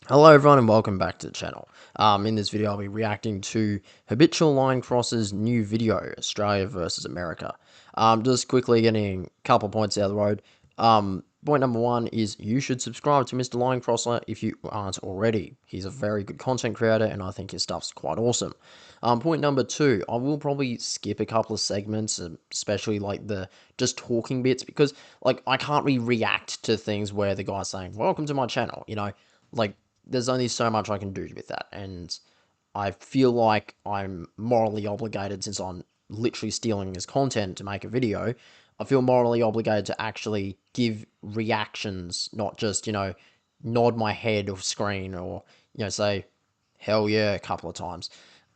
Hello everyone and welcome back to the channel. In this video I'll be reacting to Habitual Line Cross's new video, Australia versus America. Just quickly getting a couple points out of the road. Point number one is you should subscribe to Mr. Line Crosser if you aren't already. He's a very good content creator and I think his stuff's quite awesome. Point number two, I will probably skip a couple of segments, especially like the just talking bits, because like I can't really react to things where the guy's saying, welcome to my channel, like there's only so much I can do with that, and I feel like I'm morally obligated, since I'm literally stealing his content to make a video. I feel morally obligated to actually give reactions, not just, nod my head off screen or, say, hell yeah, a couple of times.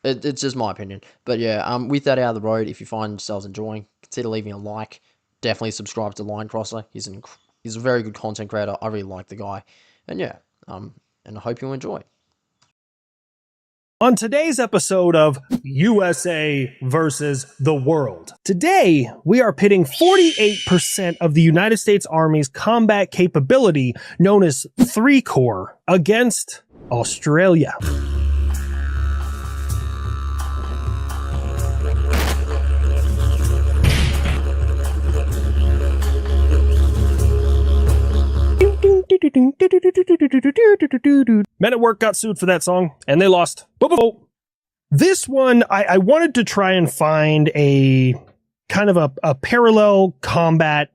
It's just my opinion. But yeah, with that out of the road, if you find yourselves enjoying, consider leaving a like. Definitely subscribe to Line Crosser. He's a very good content creator. I really like the guy. And yeah, and I hope you enjoy. On today's episode of USA versus the World, today we are pitting 48% of the United States Army's combat capability, known as 3 Corps, against Australia. Men at Work got sued for that song, and they lost. This one, I wanted to try and find a kind of a parallel combat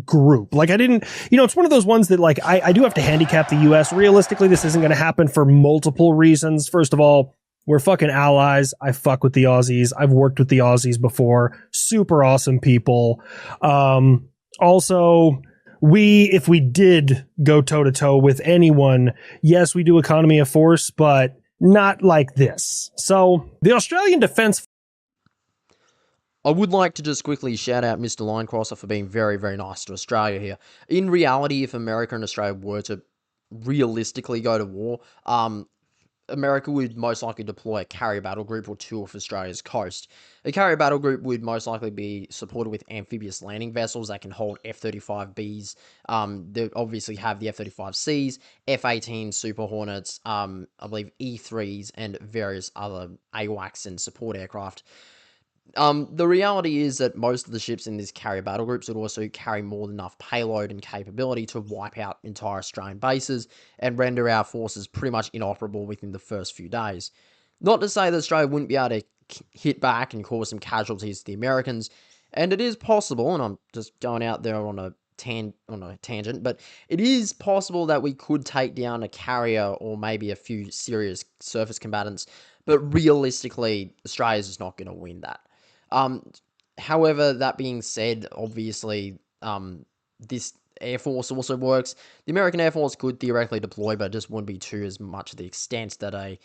group. Like, I didn't, it's one of those ones that, like, I do have to handicap the US. Realistically, this isn't going to happen for multiple reasons. First of all, we're fucking allies. I fuck with the Aussies. I've worked with the Aussies before. Super awesome people. Also, if we did go toe to toe with anyone, yes, we do economy of force, but not like this. So the Australian Defence. I would like to just quickly shout out Mr. Line Crosser for being very, very nice to Australia here. In reality, if America and Australia were to realistically go to war, America would most likely deploy a carrier battle group or two off Australia's coast. A carrier battle group would most likely be supported with amphibious landing vessels that can hold F-35Bs. They obviously have the F-35Cs, F-18 Super Hornets, I believe E-3s, and various other AWACS and support aircraft. The reality is that most of the ships in this carrier battle groups would also carry more than enough payload and capability to wipe out entire Australian bases and render our forces pretty much inoperable within the first few days. Not to say that Australia wouldn't be able to hit back and cause some casualties to the Americans, and it is possible, and I'm just going out there on a tangent, but it is possible that we could take down a carrier or maybe a few serious surface combatants, but realistically, Australia's just not going to win that. However, that being said, obviously, this Air Force also works. The American Air Force could theoretically deploy, but it just wouldn't be to as much of the extent that a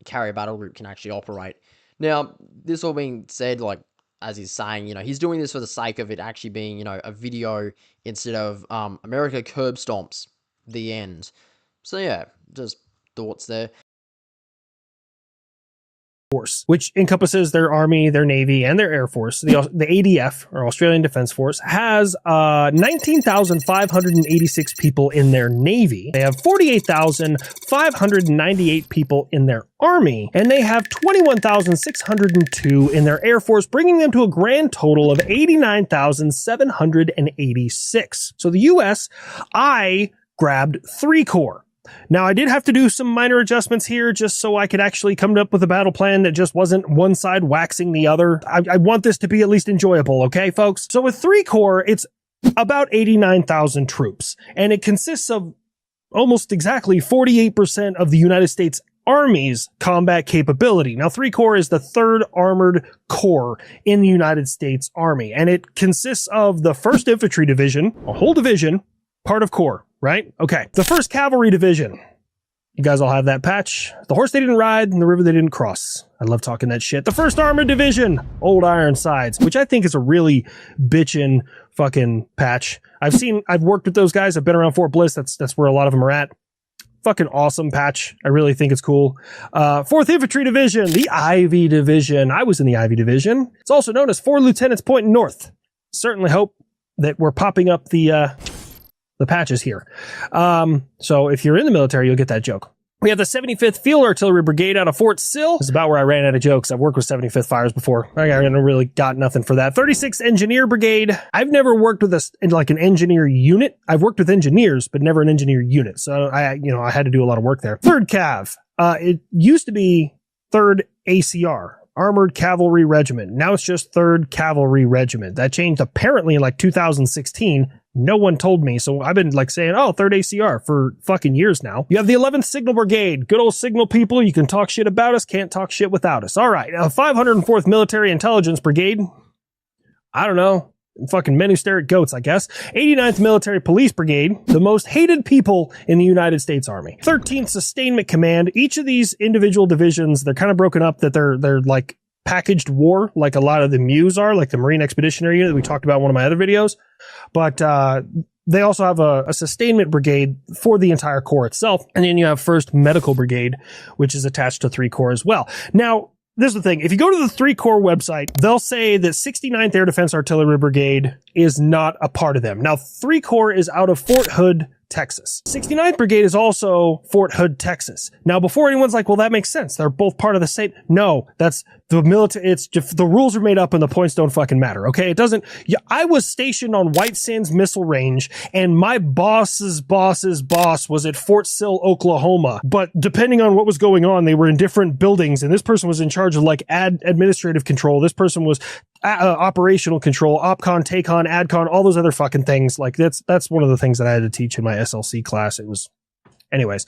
carrier battle group can actually operate. Now, this all being said, like, as he's saying, he's doing this for the sake of it actually being, a video instead of America curb stomps, the end. So yeah, just thoughts there. Force, which encompasses their Army, their Navy, and their Air Force. The ADF, or Australian Defence Force, has 19,586 people in their Navy. They have 48,598 people in their Army, and they have 21,602 in their Air Force, bringing them to a grand total of 89,786. So the US, I grabbed 3 Corps. Now, I did have to do some minor adjustments here just so I could actually come up with a battle plan that just wasn't one side waxing the other. I want this to be at least enjoyable, okay, folks? So with 3 Corps, it's about 89,000 troops, and it consists of almost exactly 48% of the United States Army's combat capability. Now, 3 Corps is the 3rd Armored Corps in the United States Army, and it consists of the 1st Infantry Division, a whole division, part of Corps. Right? Okay. The 1st Cavalry Division. You guys all have that patch. The horse they didn't ride and the river they didn't cross. I love talking that shit. The 1st Armored Division. Old Ironsides, which I think is a really bitchin' fucking patch. I've worked with those guys. I've been around Fort Bliss. That's where a lot of them are at. Fucking awesome patch. I really think it's cool. 4th Infantry Division. The Ivy Division. I was in the Ivy Division. It's also known as 4 Lieutenants Pointing North. Certainly hope that we're popping up the the patches here. So if you're in the military, you'll get that joke. We have the 75th Field Artillery Brigade out of Fort Sill. This is about where I ran out of jokes. I've worked with 75th Fires before. I really got nothing for that. 36th Engineer Brigade. I've never worked with an engineer unit. I've worked with engineers, but never an engineer unit. So I had to do a lot of work there. 3rd Cav. It used to be 3rd ACR. Armored Cavalry Regiment. Now it's just 3rd Cavalry Regiment. That changed apparently in like 2016. No one told me, so I've been like saying, 3rd ACR for fucking years now. You have the 11th Signal Brigade. Good old signal people. You can talk shit about us, can't talk shit without us. All right, 504th Military Intelligence Brigade. I don't know. Fucking men who stare at goats, I guess. 89th Military Police Brigade, the most hated people in the United States Army. 13th Sustainment Command. Each of these individual divisions, they're kind of broken up that they're like packaged war, like a lot of the MEUs are, like the Marine Expeditionary Unit that we talked about in one of my other videos. But they also have a sustainment brigade for the entire corps itself. And then you have 1st Medical Brigade, which is attached to 3 Corps as well. Now, this is the thing. If you go to the 3 Corps website, they'll say that 69th Air Defense Artillery Brigade is not a part of them. Now, 3 Corps is out of Fort Hood, Texas. 69th Brigade is also Fort Hood, Texas. Now, before anyone's like, well, that makes sense. They're both part of the same. No, that's the military. It's just, the rules are made up and the points don't fucking matter. Okay. It doesn't. Yeah, I was stationed on White Sands Missile Range and my boss's boss was at Fort Sill, Oklahoma. But depending on what was going on, they were in different buildings and this person was in charge of like administrative control. This person was operational control, OpCon, TACON, AdCon, all those other fucking things. Like that's one of the things that I had to teach in my SLC class. It was, anyways.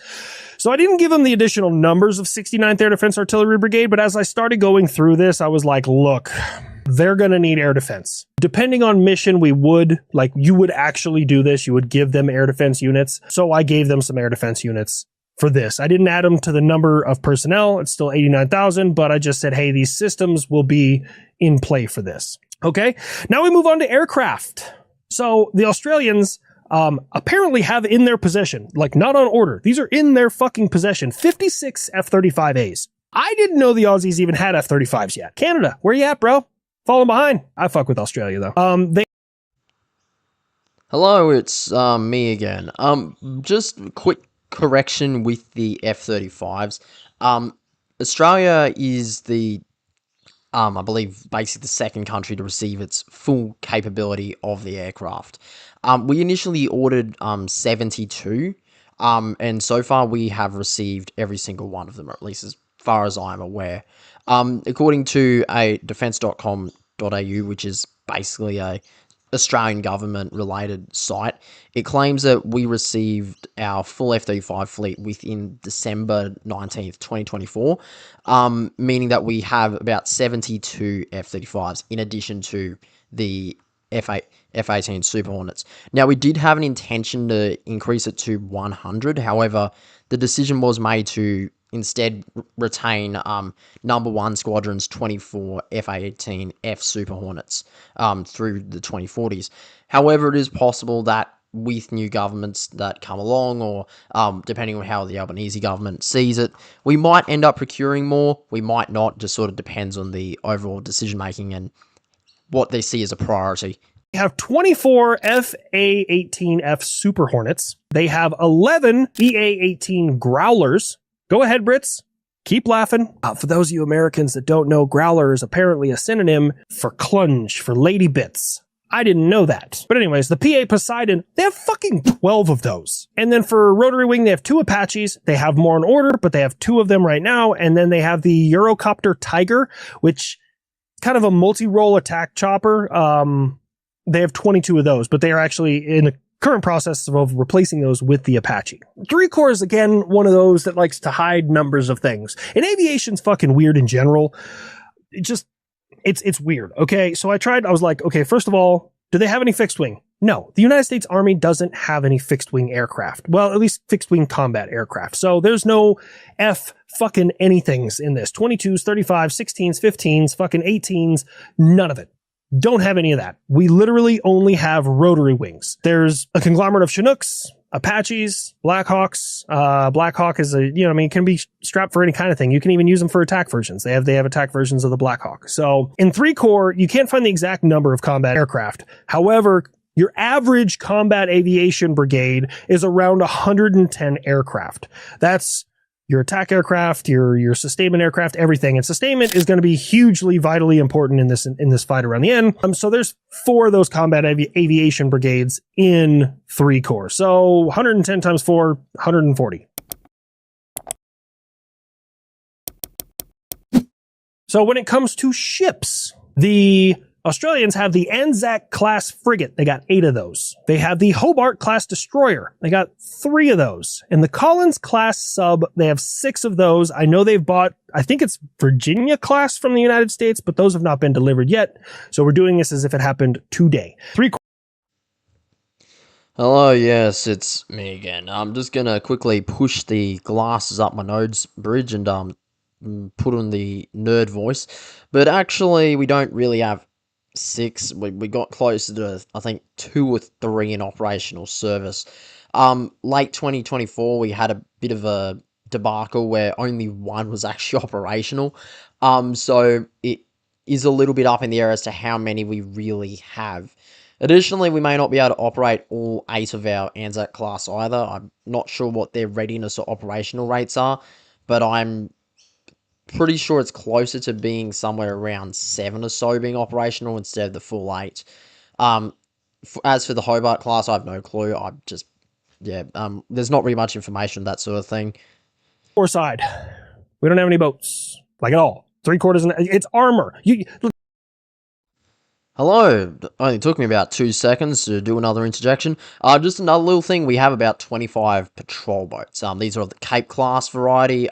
So I didn't give them the additional numbers of 69th Air Defense Artillery Brigade, but as I started going through this, I was like, look, they're going to need air defense. Depending on mission, you would actually do this. You would give them air defense units. So I gave them some air defense units for this. I didn't add them to the number of personnel. It's still 89,000, but I just said, hey, these systems will be in play for this. Okay. Now we move on to aircraft. So the Australians apparently have in their possession, like not on order, these are in their fucking possession, 56 F-35As. I didn't know the Aussies even had F-35s yet. Canada, where you at, bro? Falling behind. I fuck with Australia though. Hello, it's me again. Just a quick correction with the F-35s. Australia is the I believe basically the second country to receive its full capability of the aircraft. We initially ordered 72, and so far we have received every single one of them, or at least as far as I'm aware. According to a defence.com.au, which is basically a Australian government related site, it claims that we received our full F-35 fleet within December 19th, 2024, meaning that we have about 72 F-35s in addition to the F-18 Super Hornets. Now, we did have an intention to increase it to 100. However, the decision was made to instead retain number 1 squadron's 24 F-18 F Super Hornets through the 2040s. However, it is possible that with new governments that come along, or depending on how the Albanese government sees it, we might end up procuring more, we might not, just sort of depends on the overall decision making and what they see as a priority. They have 24 FA-18F Super Hornets. They have 11 EA-18 Growlers. Go ahead, Brits. Keep laughing. For those of you Americans that don't know, Growler is apparently a synonym for clunge, for lady bits. I didn't know that. But anyways, the PA Poseidon, they have fucking 12 of those. And then for rotary wing, they have 2 Apaches. They have more in order, but they have 2 of them right now. And then they have the Eurocopter Tiger, which is kind of a multi-role attack chopper. They have 22 of those, but they are actually in the current process of replacing those with the Apache. 3 Corps is, again, one of those that likes to hide numbers of things. And aviation's fucking weird in general. It's weird. Okay. So I was like, okay, first of all, do they have any fixed wing? No, the United States Army doesn't have any fixed wing aircraft. Well, at least fixed wing combat aircraft. So there's no F fucking anythings in this. 22s, 35s, 16s, 15s, fucking 18s, none of it. Don't have any of that. We literally only have rotary wings. There's a conglomerate of Chinooks, Apaches, Blackhawks. Blackhawk is it can be strapped for any kind of thing. You can even use them for attack versions. They have attack versions of the Blackhawk. So in 3 Corps, you can't find the exact number of combat aircraft. However, Your average combat aviation brigade is around 110 aircraft. That's your attack aircraft, your sustainment aircraft, everything. And sustainment is going to be hugely, vitally important in this fight around the end. So there's 4 of those combat aviation brigades in 3 corps. So 110 times 4, 140. So when it comes to ships, the Australians have the Anzac class frigate. They got 8 of those. They have the Hobart class destroyer. They got 3 of those. And the Collins class sub, they have 6 of those. I know they've bought, I think it's Virginia class from the United States, but those have not been delivered yet. So we're doing this as if it happened today. Hello, yes, it's me again. I'm just gonna quickly push the glasses up my nose bridge and put on the nerd voice. But actually, we don't really have 6. We got closer to, I think, 2 or 3 in operational service. Late 2024, we had a bit of a debacle where only 1 was actually operational. So it is a little bit up in the air as to how many we really have. Additionally, we may not be able to operate all 8 of our Anzac class either. I'm not sure what their readiness or operational rates are, but I'm pretty sure it's closer to being somewhere around 7 or so being operational instead of the full 8. As for the Hobart class, I have no clue. There's not really much information, that sort of thing. Corps side, we don't have any boats, like at all. 3/4, it's armor. Hello, it only took me about 2 seconds to do another interjection. Just another little thing, we have about 25 patrol boats. These are of the Cape class variety,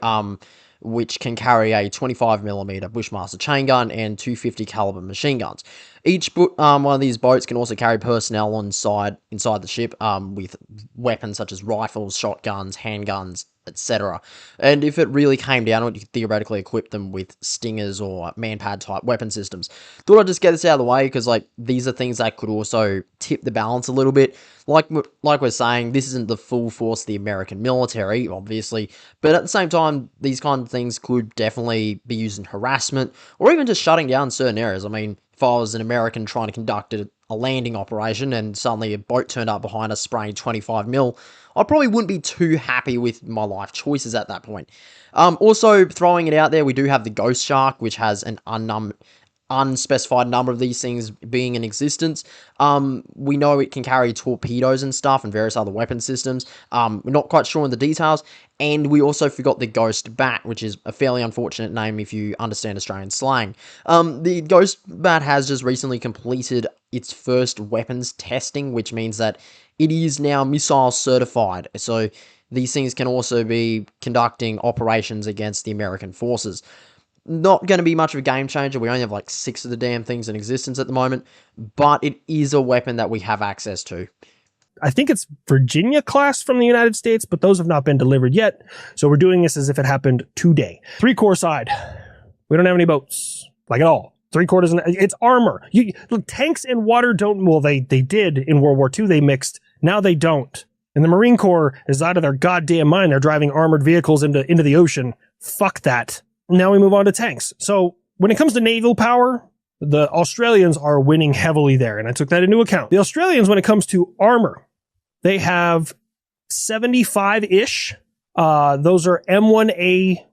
which can carry a 25mm Bushmaster chain gun and 250 caliber machine guns. Each one of these boats can also carry personnel inside the ship, with weapons such as rifles, shotguns, handguns, etc. And if it really came down to it, you could theoretically equip them with stingers or manpad type weapon systems. Thought I'd just get this out of the way because these are things that could also tip the balance a little bit. Like we're saying, this isn't the full force of the American military, obviously, but at the same time, these kind of things could definitely be used in harassment or even just shutting down certain areas. I mean, if I was an American trying to conduct a landing operation and suddenly a boat turned up behind us spraying 25mm, I probably wouldn't be too happy with my life choices at that point. Also, throwing it out there, we do have the Ghost Shark, which has an unspecified number of these things being in existence. We know it can carry torpedoes and stuff and various other weapon systems. We're not quite sure on the details. And we also forgot the Ghost Bat, which is a fairly unfortunate name if you understand Australian slang. The Ghost Bat has just recently completed its first weapons testing, which means that it is now missile certified. So these things can also be conducting operations against the American forces. Not going to be much of a game changer. We only have 6 of the damn things in existence at the moment, but it is a weapon that we have access to. I think it's Virginia class from the United States, but those have not been delivered yet. So we're doing this as if it happened today. 3/4 side, we don't have any boats, like at all. 3/4, it's armor. Look, tanks and water don't, well, they did in World War II, they mixed. Now they don't. And the Marine Corps is out of their goddamn mind. They're driving armored vehicles into the ocean. Fuck that. Now we move on to tanks. So when it comes to naval power, the Australians are winning heavily there, and I took that into account. The Australians, when it comes to armor, they have 75-ish. Those are M1A.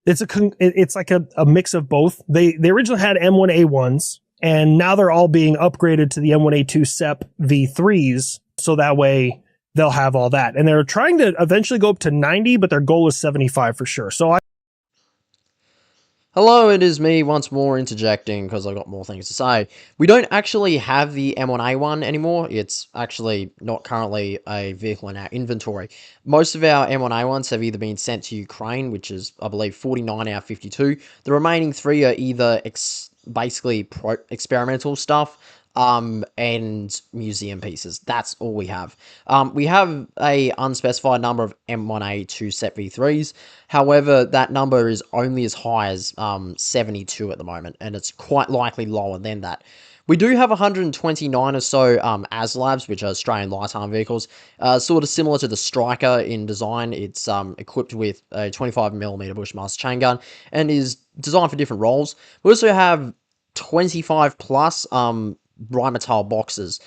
It's like a mix of both. They originally had M1A1s, and now they're all being upgraded to the M1A2 SEP V3s, so that way they'll have all that. And they're trying to eventually go up to 90, but their goal is 75 for sure. Hello, it is me once more interjecting because I've got more things to say. We don't actually have the M1A1 anymore. It's actually not currently a vehicle in our inventory. Most of our M1A1s have either been sent to Ukraine, which is, I believe, 49 out of 52. The remaining 3 are either basically experimental stuff, and museum pieces. That's all we have. We have a unspecified number of M1A2 SEP V3s. However, that number is only as high as 72 at the moment, and it's quite likely lower than that. We do have 129 or so ASLABs, which are Australian light arm vehicles, sort of similar to the Striker in design. It's equipped with a 25mm Bushmaster chain gun and is designed for different roles. We also have 25 plus Rheinmetall boxes.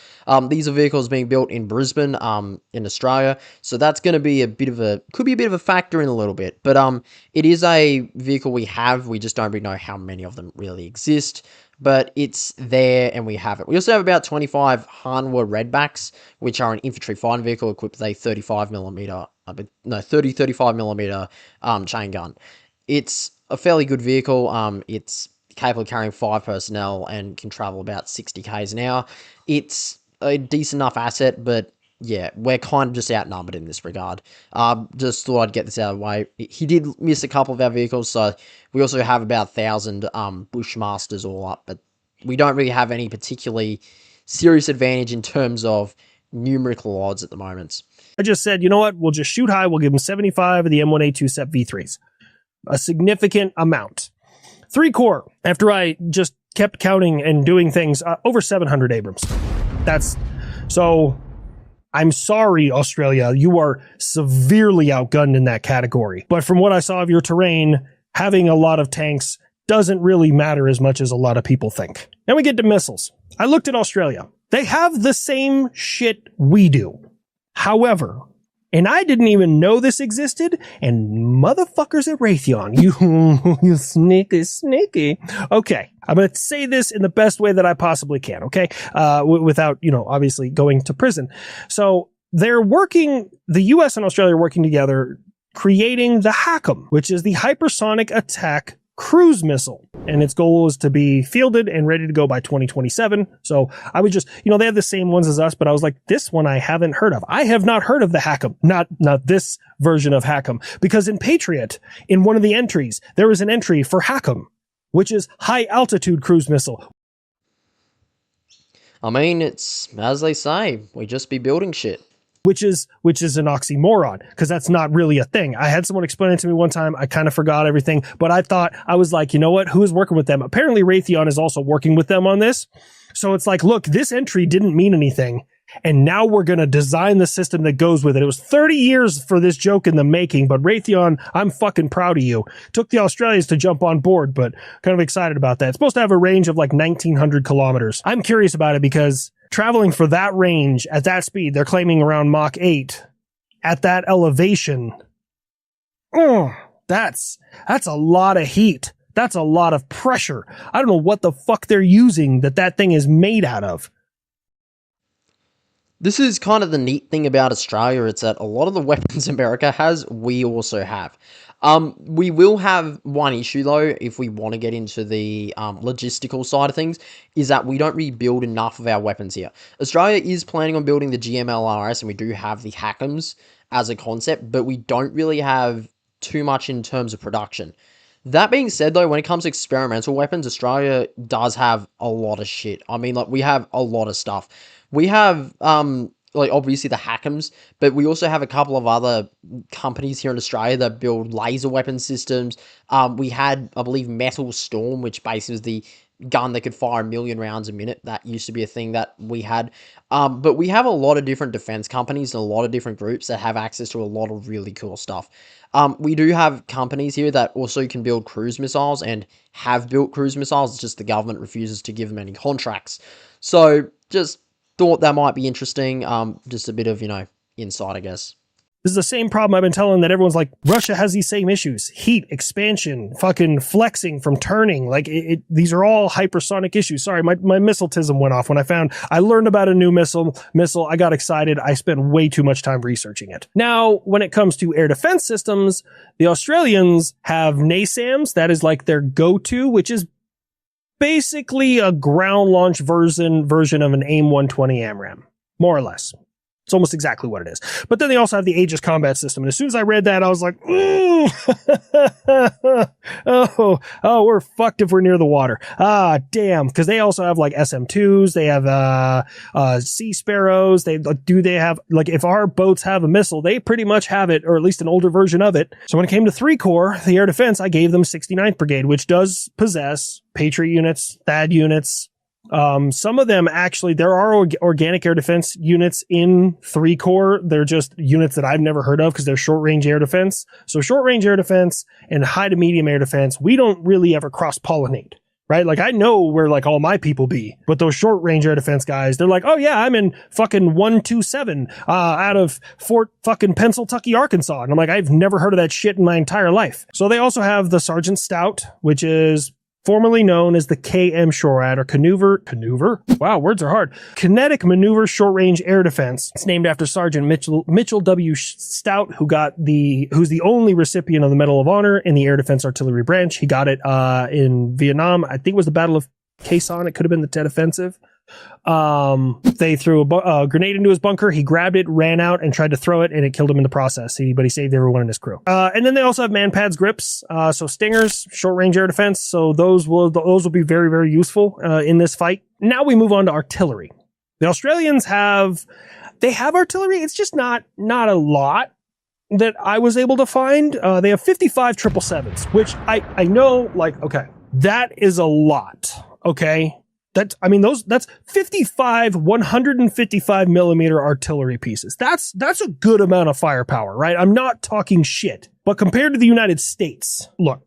These are vehicles being built in Brisbane, in Australia, so that's going to be could be a bit of a factor in a little bit, but it is a vehicle we have. We just don't really know how many of them really exist, but it's there and we have it. We also have about 25 Hanwha Redbacks, which are an infantry fighting vehicle equipped with a 35mm chain gun. It's a fairly good vehicle. It's capable of carrying 5 personnel and can travel about 60 k's an hour. It's a decent enough asset, but yeah, we're kind of just outnumbered in this regard. Just thought I'd get this out of the way. He did miss a couple of our vehicles, so we also have about 1,000 Bushmasters all up, but we don't really have any particularly serious advantage in terms of numerical odds at the moment. I just said, you know what? We'll just shoot high. We'll give him 75 of the M1A2 SEP V3s. A significant amount. 3 Corps, after I just kept counting and doing things, over 700 Abrams. So I'm sorry, Australia, you are severely outgunned in that category. But from what I saw of your terrain, having a lot of tanks doesn't really matter as much as a lot of people think. Then we get to missiles. I looked at Australia. They have the same shit we do. However, and I didn't even know this existed, and motherfuckers at Raytheon, you sneaky. Okay, I'm going to say this in the best way that I possibly can, okay? Without, obviously going to prison. So the US and Australia are working together creating the HACM, which is the Hypersonic Attack Cruise Missile. And its goal is to be fielded and ready to go by 2027. So I would just, they have the same ones as us, but I was like, this one I haven't heard of. I have not heard of the HACM, not this version of HACM, because in Patriot, in one of the entries, there is an entry for HACM, which is High Altitude Cruise Missile. I mean, it's, as they say, we just be building shit. Which is an oxymoron, because that's not really a thing. I had someone explain it to me one time. I kind of forgot everything, but I was like, you know what? Who is working with them? Apparently Raytheon is also working with them on this. So it's like, look, this entry didn't mean anything, and now we're going to design the system that goes with it. It was 30 years for this joke in the making, but Raytheon, I'm fucking proud of you. Took the Australians to jump on board, but kind of excited about that. It's supposed to have a range of like 1,900 kilometers. I'm curious about it because traveling for that range at that speed, they're claiming around Mach 8 at that elevation. That's a lot of heat. That's a lot of pressure. I don't know what the fuck they're using that thing is made out of. This is kind of the neat thing about Australia. It's that a lot of the weapons America has, we also have. We will have one issue, though, if we want to get into the logistical side of things, is that we don't really build enough of our weapons here. Australia is planning on building the GMLRS, and we do have the HACMs as a concept, but we don't really have too much in terms of production. That being said, though, when it comes to experimental weapons, Australia does have a lot of shit. I mean, like, we have a lot of stuff. We have, obviously the HACMs, but we also have a couple of other companies here in Australia that build laser weapon systems. We had, I believe, Metal Storm, which basically was the gun that could fire 1 million rounds a minute. That used to be a thing that we had. But we have a lot of different defense companies and a lot of different groups that have access to a lot of really cool stuff. We do have companies here that also can build cruise missiles and have built cruise missiles. It's just the government refuses to give them any contracts. So just thought that might be interesting. Just a bit of, insight, I guess. This is the same problem I've been telling that everyone's like, Russia has these same issues. Heat, expansion, fucking flexing from turning. Like, these are all hypersonic issues. Sorry, my missiletism went off when I learned about a new missile. I got excited. I spent way too much time researching it. Now, when it comes to air defense systems, the Australians have NASAMS. That is like their go-to, which is basically a ground launch version of an AIM-120 AMRAAM, more or less. It's almost exactly what it is. But then they also have the Aegis combat system. And as soon as I read that, I was like, we're fucked if we're near the water. Ah, damn. Because they also have like SM2s. They have Sea Sparrows. They have, like, if our boats have a missile, they pretty much have it, or at least an older version of it. So when it came to 3 Corps, the air defense, I gave them 69th Brigade, which does possess Patriot units, THAAD units. Some of them actually, there are organic air defense units in 3 Corps. They're just units that I've never heard of because they're short range air defense. So short range air defense and high to medium air defense, we don't really ever cross pollinate. right? Like I know where like all my people be, but those short range air defense guys, they're like, oh yeah, I'm in fucking 127 out of Fort fucking Pennsylvania, Arkansas. And I'm like, I've never heard of that shit in my entire life. So they also have the Sergeant Stout, which is formerly known as the KM SHORAD or wow, words are hard. Kinetic Maneuver Short Range Air Defense. It's named after Sergeant Mitchell W. Stout, who's the only recipient of the Medal of Honor in the Air Defense Artillery branch. He got it in Vietnam. I think it was the Battle of Quai Son. It could have been the Tet Offensive. They threw a grenade into his bunker. He grabbed it, ran out, and tried to throw it, and it killed him in the process. But he saved everyone in his crew. And then they also have MANPADS grips. So Stingers, short range air defense. So those will be very, very useful in this fight. Now we move on to artillery. The Australians have artillery. It's just not a lot that I was able to find. They have 55 777s, which I know, like, okay, that is a lot. Okay. That's 55 155 millimeter artillery pieces. That's a good amount of firepower, right? I'm not talking shit. But compared to the United States, look,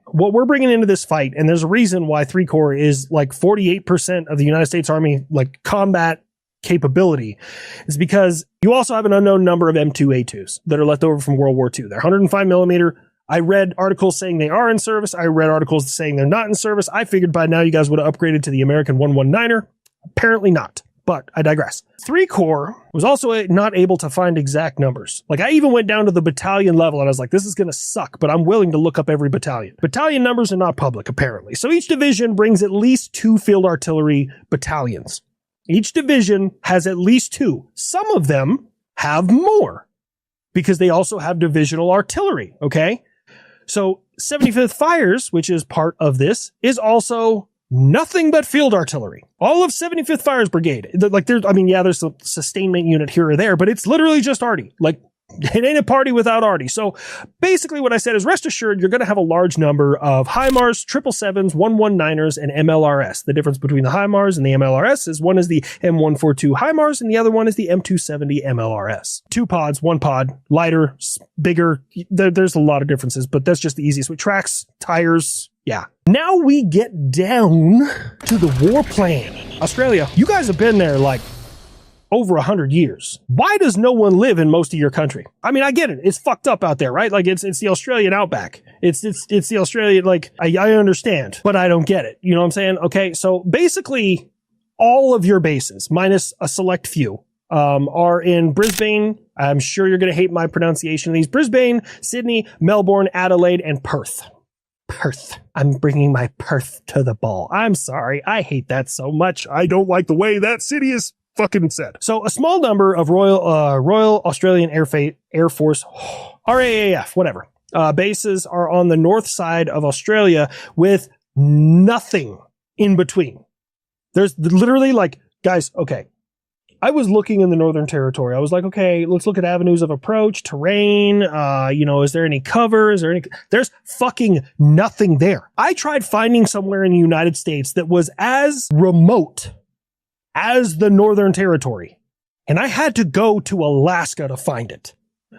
what we're bringing into this fight, and there's a reason why 3 Corps is like 48% of the United States Army, like combat capability, is because you also have an unknown number of M2A2s that are left over from World War II. They're 105 millimeter. I read articles saying they are in service. I read articles saying they're not in service. I figured by now you guys would have upgraded to the American 119er. Apparently not, but I digress. 3 Corps was also not able to find exact numbers. Like I even went down to the battalion level and I was like, this is going to suck, but I'm willing to look up every battalion. Battalion numbers are not public, apparently. So each division brings at least 2 field artillery battalions. Each division has at least 2. Some of them have more because they also have divisional artillery, okay? So 75th Fires, which is part of this, is also nothing but field artillery. All of 75th Fires Brigade. Like there's a sustainment unit here or there, but it's literally just arty. Like it ain't a party without arty. So basically what I said is rest assured you're going to have a large number of HIMARS, 777s, 119ers, and MLRS. The difference between the HIMARS and the MLRS is one is the M142 HIMARS and the other one is the M270 MLRS. 2 pods, 1 pod, lighter, bigger. There's a lot of differences, but that's just the easiest with tracks, tires. Yeah. Now we get down to the war plan. Australia, you guys have been there like over 100 years. Why does no one live in most of your country? I mean, I get it. It's fucked up out there, right? Like it's the Australian outback. It's the Australian, like I understand, but I don't get it. You know what I'm saying? Okay. So basically all of your bases minus a select few, are in Brisbane. I'm sure you're going to hate my pronunciation of these. Brisbane, Sydney, Melbourne, Adelaide, and Perth. Perth. I'm bringing my Perth to the ball. I'm sorry. I hate that so much. I don't like the way that city is fucking said. So a small number of Royal Australian Air Force, RAAF, whatever, bases are on the north side of Australia with nothing in between. There's literally like, guys, okay. I was looking in the Northern Territory. I was like, okay, let's look at avenues of approach, terrain. Is there any cover? There's fucking nothing there. I tried finding somewhere in the United States that was as remote as the Northern Territory. And I had to go to Alaska to find it.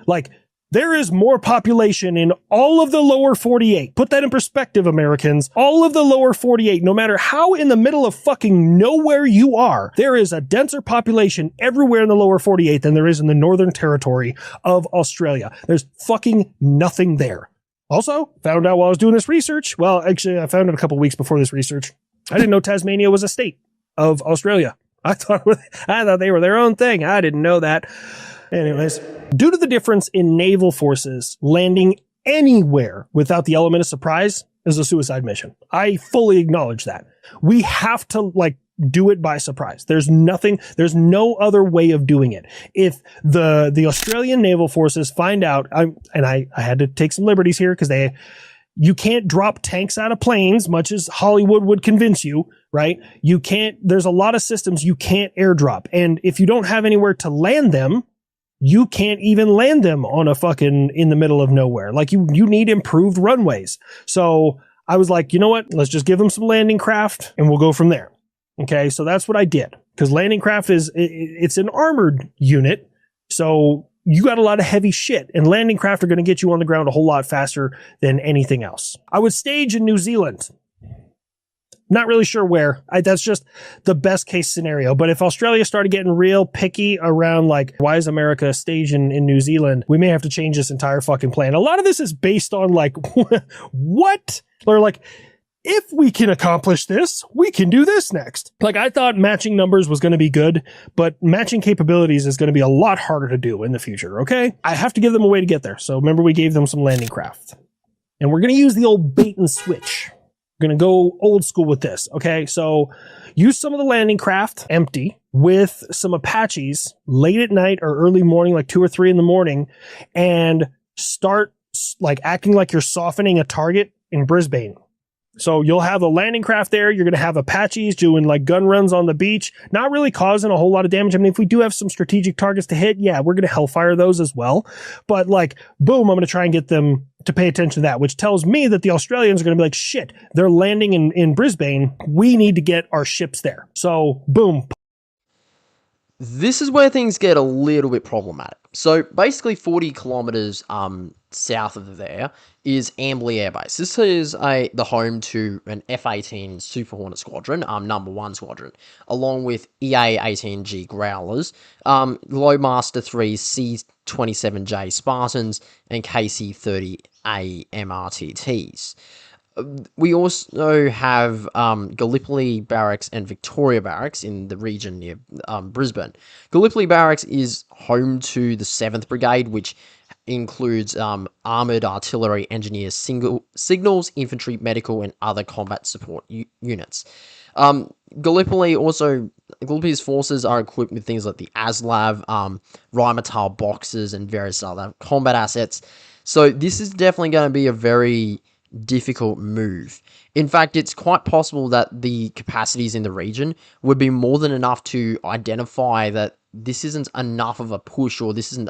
Like, there is more population in all of the lower 48. Put that in perspective, Americans. All of the lower 48, no matter how in the middle of fucking nowhere you are, there is a denser population everywhere in the lower 48 than there is in the Northern Territory of Australia. There's fucking nothing there. Also, found out while I was doing this research, well, actually, I found it a couple weeks before this research. I didn't know Tasmania was a state of Australia. I thought they were their own thing. I didn't know that. Anyways, due to the difference in naval forces, landing anywhere without the element of surprise is a suicide mission. I fully acknowledge that. We have to do it by surprise. There's no other way of doing it. If the Australian naval forces find out, I had to take some liberties here because you can't drop tanks out of planes, much as Hollywood would convince you, right? There's a lot of systems you can't airdrop. And if you don't have anywhere to land them, you can't even land them on a fucking in the middle of nowhere. Like you need improved runways. So I was like, you know what? Let's just give them some landing craft and we'll go from there. Okay. So that's what I did because landing craft it's an armored unit. So you got a lot of heavy shit and landing craft are going to get you on the ground a whole lot faster than anything else. I would stage in New Zealand. Not really sure where. That's just the best case scenario. But if Australia started getting real picky around like, why is America staging in New Zealand? We may have to change this entire fucking plan. A lot of this is based on like, what? Or like, if we can accomplish this, we can do this next. Like, I thought matching numbers was going to be good, but matching capabilities is going to be a lot harder to do in the future, okay? I have to give them a way to get there. So remember, we gave them some landing craft. And we're going to use the old bait and switch. We're going to go old school with this, okay? So use some of the landing craft empty with some Apaches late at night or early morning, like 2 or 3 in the morning, and start like acting like you're softening a target in Brisbane. So you'll have a landing craft there. You're going to have Apaches doing like gun runs on the beach, not really causing a whole lot of damage. I mean, if we do have some strategic targets to hit, yeah, we're going to hellfire those as well. But like, boom, I'm going to try and get them to pay attention to that, which tells me that the Australians are going to be like, shit, they're landing in Brisbane. We need to get our ships there. So boom. This is where things get a little bit problematic. So basically 40 kilometers south of there is Amberley Air Base. This is the home to an F-18 Super Hornet Squadron, number 1 squadron, along with EA-18G Growlers, Globemaster 3 C-27J Spartans, and KC-30A MRTTs. We also have Gallipoli Barracks and Victoria Barracks in the region near Brisbane. Gallipoli Barracks is home to the 7th Brigade, which includes armoured artillery, engineers, signals, infantry, medical, and other combat support units. Gallipoli's forces are equipped with things like the ASLAV, Rheinmetall boxes, and various other combat assets. So this is definitely going to be a very difficult move. In fact, it's quite possible that the capacities in the region would be more than enough to identify that this isn't enough of a push, or this isn't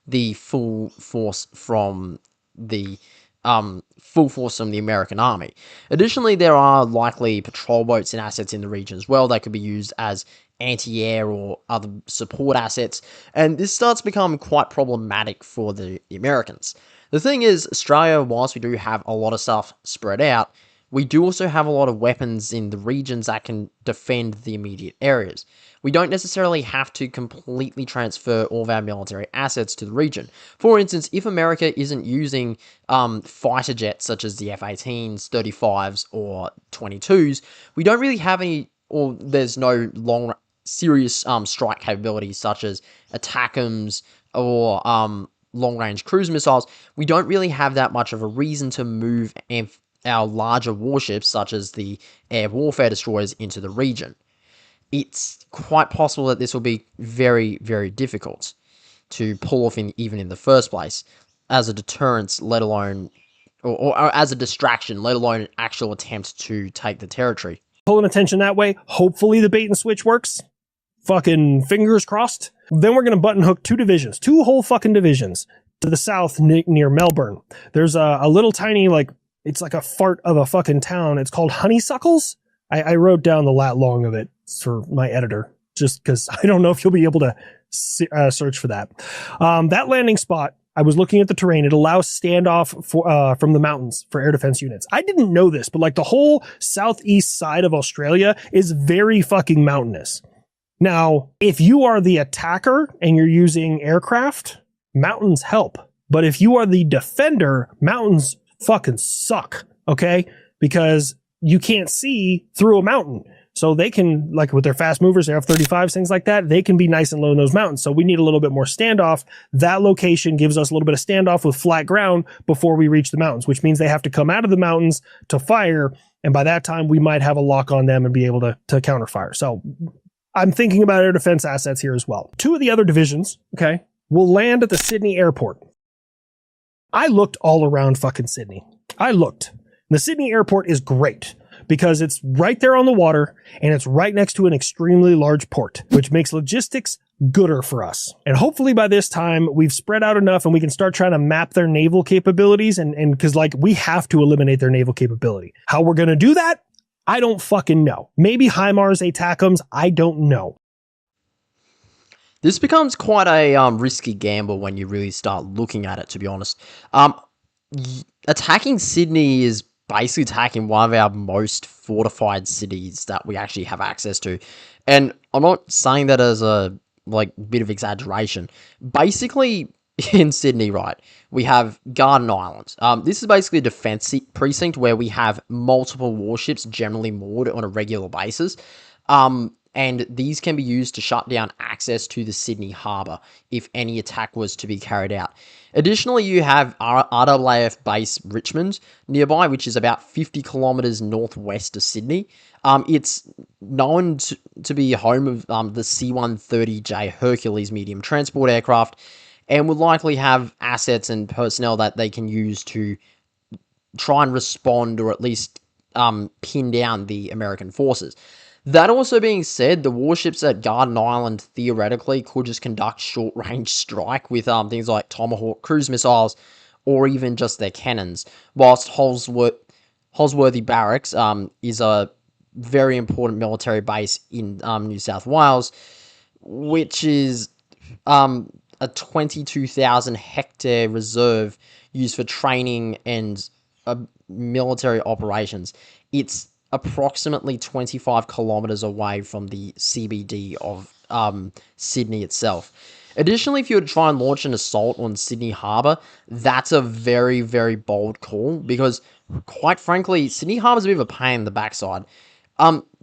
the full force from the American army. Additionally, there are likely patrol boats and assets in the region as well that could be used as anti-air or other support assets, and this starts to become quite problematic for the Americans. The thing is, Australia, whilst we do have a lot of stuff spread out, we do also have a lot of weapons in the regions that can defend the immediate areas. We don't necessarily have to completely transfer all of our military assets to the region. For instance, if America isn't using fighter jets such as the F-18s, 35s, or 22s, we don't really have any, or there's no long, serious strike capabilities such as ATACMS or long-range cruise missiles. We don't really have that much of a reason to move our larger warships, such as the air warfare destroyers, into the region. It's quite possible that this will be very, very difficult to pull off even in the first place, as a deterrence, let alone, or as a distraction, let alone an actual attempt to take the territory. Pulling attention that way, hopefully the bait and switch works. Fucking fingers crossed. Then we're going to button hook 2 divisions, 2 whole fucking divisions to the south near Melbourne. There's a little tiny, like, it's like a fart of a fucking town. It's called Honeysuckles. I wrote down the lat long of it for my editor, just because I don't know if you'll be able to search for that. That landing spot, I was looking at the terrain. It allows standoff from the mountains for air defense units. I didn't know this, but like the whole southeast side of Australia is very fucking mountainous. Now, if you are the attacker and you're using aircraft, mountains help. But if you are the defender, mountains fucking suck, okay? Because you can't see through a mountain. So they can, like with their fast movers, their F-35s, things like that, they can be nice and low in those mountains. So we need a little bit more standoff. That location gives us a little bit of standoff with flat ground before we reach the mountains, which means they have to come out of the mountains to fire. And by that time, we might have a lock on them and be able to counterfire. So I'm thinking about air defense assets here as well. 2 of the other divisions, okay, will land at the Sydney airport. I looked all around fucking Sydney. I looked. The Sydney airport is great because it's right there on the water and it's right next to an extremely large port, which makes logistics gooder for us. And hopefully by this time we've spread out enough and we can start trying to map their naval capabilities, and because like we have to eliminate their naval capability. How we're going to do that? I don't fucking know. Maybe HIMARS, ATACMS, I don't know. This becomes quite a risky gamble when you really start looking at it, to be honest. Attacking Sydney is basically attacking one of our most fortified cities that we actually have access to. And I'm not saying that as a like bit of exaggeration. Basically, in Sydney, right, we have Garden Island. This is basically a defense precinct where we have multiple warships generally moored on a regular basis. And these can be used to shut down access to the Sydney Harbour if any attack was to be carried out. Additionally, you have RAAF Base Richmond nearby, which is about 50 kilometres northwest of Sydney. It's known to be home of the C-130J Hercules medium transport aircraft, and would likely have assets and personnel that they can use to try and respond or at least pin down the American forces. That also being said, the warships at Garden Island theoretically could just conduct short-range strike with things like Tomahawk cruise missiles or even just their cannons, whilst Holsworthy Barracks is a very important military base in New South Wales, which is a 22,000 hectare reserve used for training and military operations. It's approximately 25 kilometers away from the CBD of Sydney itself. Additionally, if you were to try and launch an assault on Sydney Harbour, that's a very, very bold call because, quite frankly, Sydney Harbour's a bit of a pain in the backside.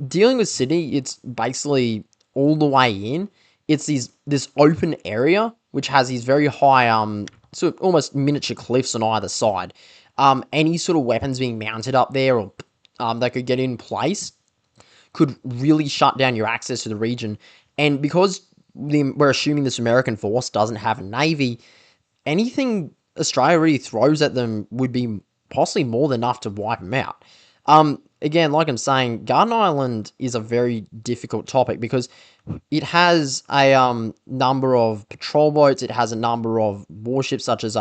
Dealing with Sydney, it's basically all the way in. It's this open area which has these very high, sort of almost miniature cliffs on either side. Any sort of weapons being mounted up there or that could get in place could really shut down your access to the region. And because we're assuming this American force doesn't have a navy, anything Australia really throws at them would be possibly more than enough to wipe them out. Again, like I'm saying, Garden Island is a very difficult topic because it has a number of patrol boats, it has a number of warships such as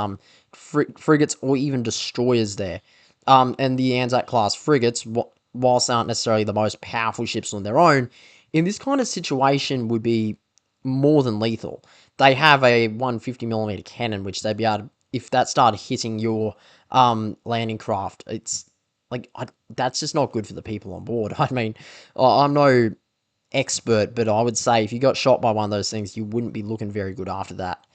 frigates or even destroyers there. And the Anzac class frigates, whilst they aren't necessarily the most powerful ships on their own, in this kind of situation would be more than lethal. They have a 150mm cannon, which they'd be able to, if that started hitting your landing craft, it's like, that's just not good for the people on board. I mean, I'm no expert, but I would say if you got shot by one of those things, you wouldn't be looking very good after that.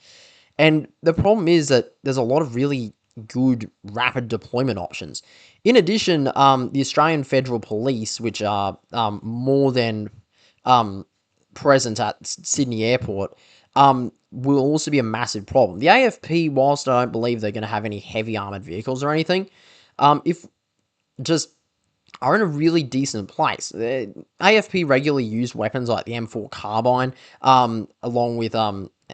And the problem is that there's a lot of really good rapid deployment options. In addition, the Australian Federal Police, which are more than present at Sydney Airport, will also be a massive problem. The AFP, whilst I don't believe they're going to have any heavy armored vehicles or anything, if just are in a really decent place. AFP regularly use weapons like the M4 carbine, along with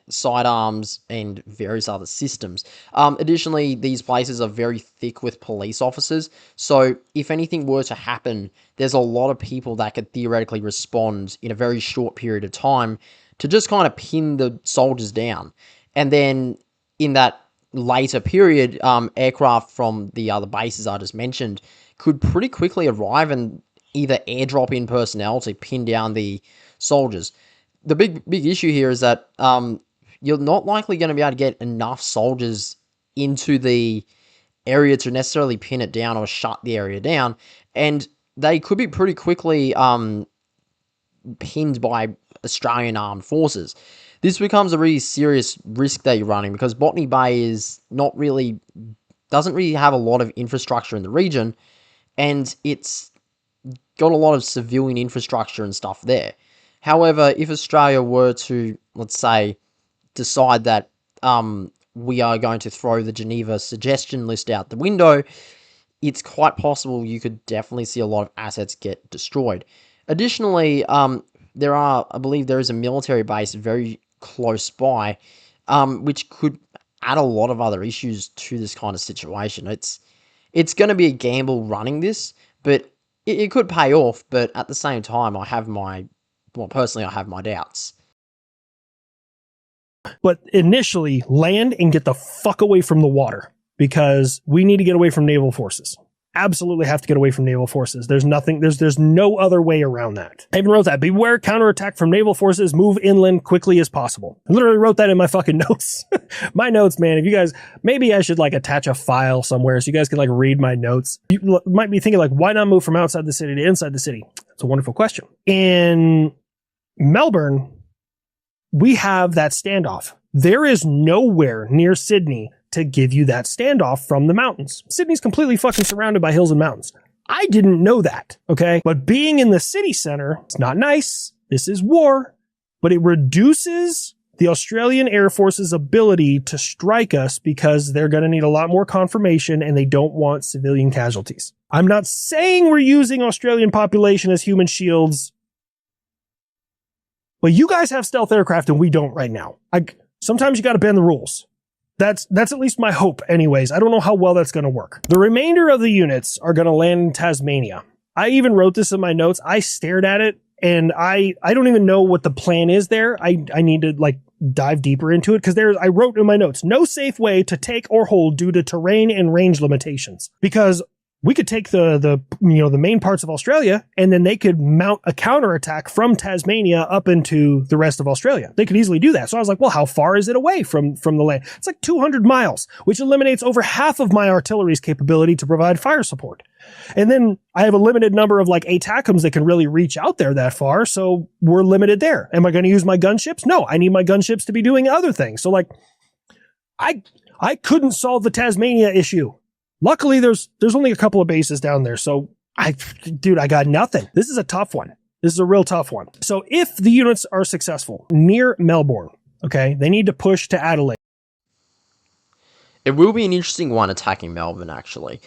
sidearms and various other systems. Additionally, these places are very thick with police officers, so if anything were to happen, there's a lot of people that could theoretically respond in a very short period of time to just kind of pin the soldiers down. And then in that later period, aircraft from the other bases I just mentioned could pretty quickly arrive and either airdrop in personnel to pin down the soldiers. The big issue here is that you're not likely going to be able to get enough soldiers into the area to necessarily pin it down or shut the area down, and they could be pretty quickly pinned by Australian armed forces. This becomes a really serious risk that you're running because Botany Bay doesn't really have a lot of infrastructure in the region, and it's got a lot of civilian infrastructure and stuff there. However, if Australia were to, let's say, decide that we are going to throw the Geneva suggestion list out the window, it's quite possible you could definitely see a lot of assets get destroyed. Additionally, I believe there is a military base very close by, which could add a lot of other issues to this kind of situation. It's going to be a gamble running this, but it could pay off. But at the same time, I have my doubts. But initially, land and get the fuck away from the water because we need to get away from naval forces. absolutely have to get away from naval forces. There's no other way around that. I even wrote that. Beware counterattack from naval forces. Move inland quickly as possible. I literally wrote that in my fucking notes. My notes, man. If you guys, maybe I should like attach a file somewhere so you guys can like read my notes. You might be thinking like, why not move from outside the city to inside the city? It's a wonderful question. In Melbourne, we have that standoff. There is nowhere near Sydney to give you that standoff from the mountains. Sydney's completely fucking surrounded by hills and mountains. I didn't know that, okay? But being in the city center, it's not nice. This is war, but it reduces the Australian Air Force's ability to strike us because they're going to need a lot more confirmation and they don't want civilian casualties. I'm not saying we're using Australian population as human shields, but you guys have stealth aircraft and we don't right now. Sometimes you got to bend the rules. That's at least my hope anyways. I don't know how well that's going to work. The remainder of the units are going to land in Tasmania. I even wrote this in my notes. I stared at it and I don't even know what the plan is there. I need to like dive deeper into it because I wrote in my notes, no safe way to take or hold due to terrain and range limitations, because we could take the main parts of Australia and then they could mount a counterattack from Tasmania up into the rest of Australia. They could easily do that. So I was like, well, how far is it away from the land? It's like 200 miles, which eliminates over half of my artillery's capability to provide fire support. And then I have a limited number of like ATACMs that can really reach out there that far. So we're limited there. Am I going to use my gunships? No, I need my gunships to be doing other things. So like I couldn't solve the Tasmania issue. Luckily, there's only a couple of bases down there. So I got nothing. This is a tough one. This is a real tough one. So if the units are successful near Melbourne, okay, they need to push to Adelaide. It will be an interesting one attacking Melbourne, actually.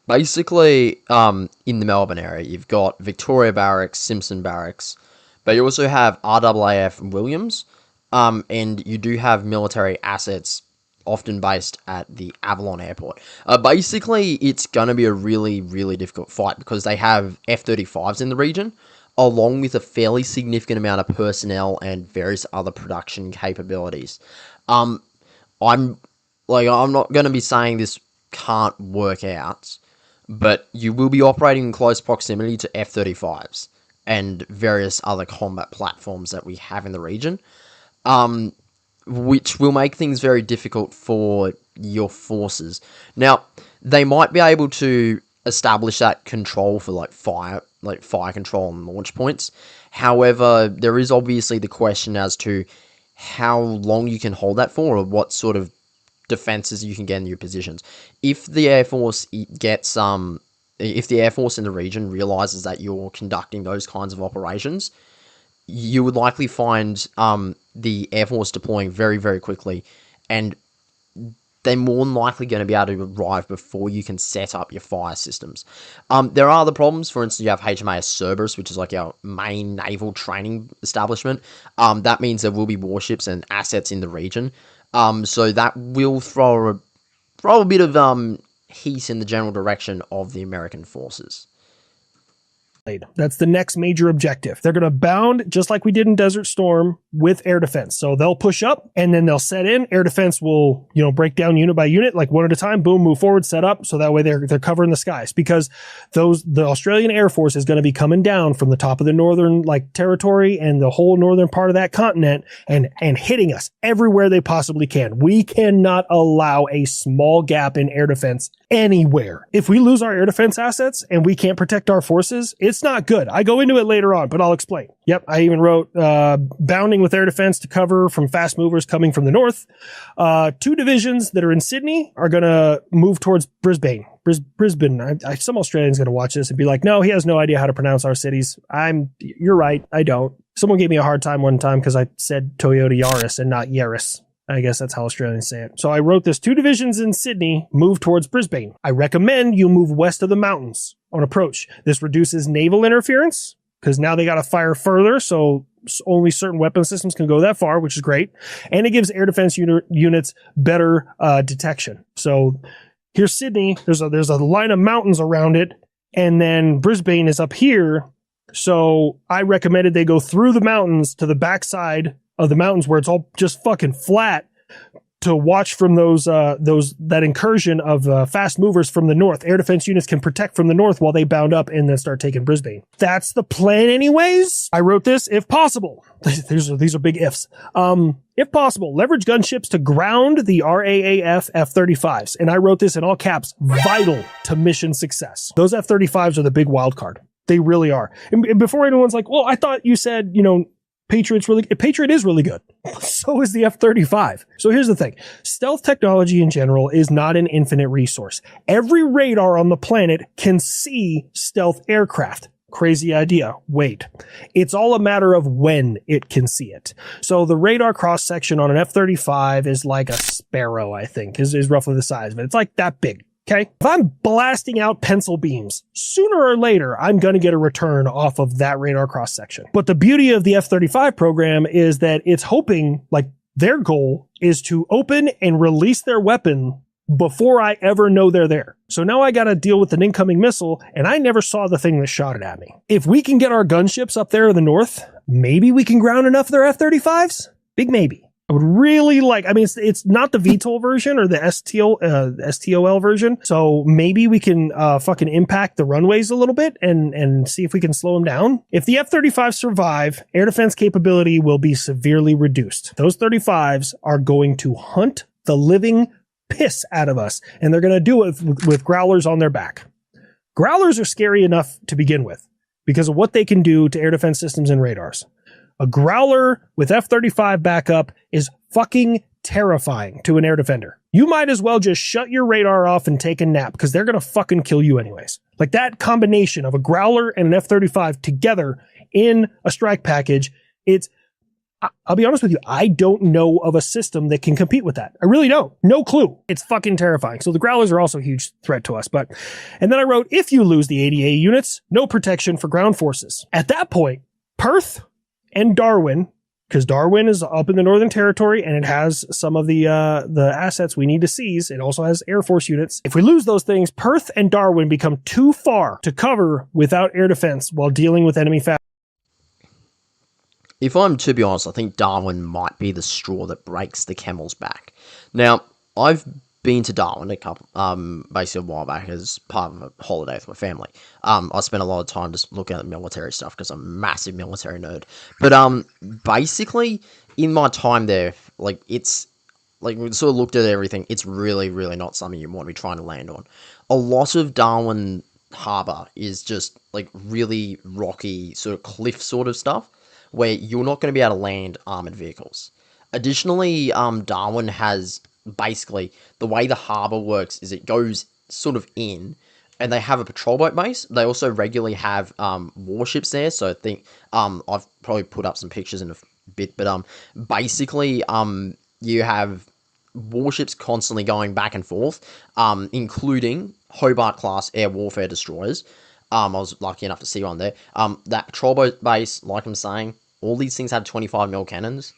Basically, in the Melbourne area, you've got Victoria Barracks, Simpson Barracks, but you also have RAAF and Williams, and you do have military assets often based at the Avalon Airport. Basically, it's going to be a really, really difficult fight because they have F-35s in the region, along with a fairly significant amount of personnel and various other production capabilities. I'm not going to be saying this can't work out, but you will be operating in close proximity to F-35s and various other combat platforms that we have in the region. Which will make things very difficult for your forces. Now, they might be able to establish that control for fire control and launch points. However, there is obviously the question as to how long you can hold that for, or what sort of defenses you can get in your positions. If the Air Force gets if the Air Force in the region realizes that you're conducting those kinds of operations, you would likely find the Air Force deploying very, very quickly, and they're more than likely going to be able to arrive before you can set up your fire systems. There are other problems. For instance, you have HMAS Cerberus, which is like our main naval training establishment. That means there will be warships and assets in the region. So that will throw a bit of heat in the general direction of the American forces. That's the next major objective. They're going to bound, just like we did in Desert Storm, with air defense. So they'll push up and then they'll set in. Air defense will, break down unit by unit, like one at a time, boom, move forward, set up. So that way they're covering the skies, because the Australian Air Force is going to be coming down from the top of the northern territory and the whole northern part of that continent and hitting us everywhere they possibly can. We cannot allow a small gap in air defense anywhere. If we lose our air defense assets and we can't protect our forces, it's not good. I go into it later on, but I'll explain. Yep, I even wrote bounding with air defense to cover from fast movers coming from the north. 2 divisions that are in Sydney are going to move towards Brisbane. Brisbane. Some Australian's going to watch this and be like, no, he has no idea how to pronounce our cities. You're right, I don't. Someone gave me a hard time one time because I said Toyota Yaris and not Yaris. I guess that's how Australians say it. So I wrote this: 2 divisions in Sydney move towards Brisbane. I recommend you move west of the mountains on approach. This reduces naval interference because now they got to fire further. So only certain weapon systems can go that far, which is great. And it gives air defense units better detection. So here's Sydney. There's a line of mountains around it. And then Brisbane is up here. So I recommended they go through the mountains to the backside of the mountains where it's all just fucking flat, to watch from that incursion of fast movers from the north. Air defense units can protect from the north while they bound up and then start taking Brisbane. That's the plan anyways. I wrote this, if possible. These are big ifs. If possible, leverage gunships to ground the RAAF F-35s. And I wrote this in all caps, vital to mission success. Those F-35s are the big wild card. They really are. And before anyone's like, well, I thought you said, Patriot is really good. So is the F-35. So here's the thing. Stealth technology in general is not an infinite resource. Every radar on the planet can see stealth aircraft. Crazy idea. Wait. It's all a matter of when it can see it. So the radar cross section on an F-35 is like a sparrow, I think, is roughly the size of it. It's like that big. Okay. If I'm blasting out pencil beams, sooner or later, I'm going to get a return off of that radar cross section. But the beauty of the F-35 program is that it's hoping, like, their goal is to open and release their weapon before I ever know they're there. So now I got to deal with an incoming missile, and I never saw the thing that shot it at me. If we can get our gunships up there in the north, maybe we can ground enough of their F-35s? Big maybe. I would really like, it's not the VTOL version or the STOL version. So maybe we can fucking impact the runways a little bit and see if we can slow them down. If the F-35s survive, air defense capability will be severely reduced. Those 35s are going to hunt the living piss out of us, and they're going to do it with Growlers on their back. Growlers are scary enough to begin with because of what they can do to air defense systems and radars. A Growler with F-35 backup is fucking terrifying to an air defender. You might as well just shut your radar off and take a nap because they're going to fucking kill you anyways. Like that combination of a Growler and an F-35 together in a strike package, I'll be honest with you, I don't know of a system that can compete with that. I really don't. No clue. It's fucking terrifying. So the Growlers are also a huge threat to us. And then I wrote, if you lose the ADA units, no protection for ground forces. At that point, Perth and Darwin, because Darwin is up in the Northern Territory and it has some of the assets we need to seize. It also has Air Force units. If we lose those things, Perth and Darwin become too far to cover without air defense while dealing with enemy fast. If I'm to be honest, I think Darwin might be the straw that breaks the camel's back. Now, I've been to Darwin basically a while back as part of a holiday with my family. I spent a lot of time just looking at the military stuff because I'm a massive military nerd. But basically, in my time there, we sort of looked at everything. It's really, really not something you want to be trying to land on. A lot of Darwin Harbour is just really rocky, sort of cliff sort of stuff, where you're not going to be able to land armoured vehicles. Additionally, Darwin has basically, the way the harbour works is it goes sort of in, and they have a patrol boat base. They also regularly have warships there, so I think I've probably put up some pictures in a bit, but basically you have warships constantly going back and forth, including Hobart-class air warfare destroyers. I was lucky enough to see one there. That patrol boat base, like I'm saying, all these things have 25mm cannons.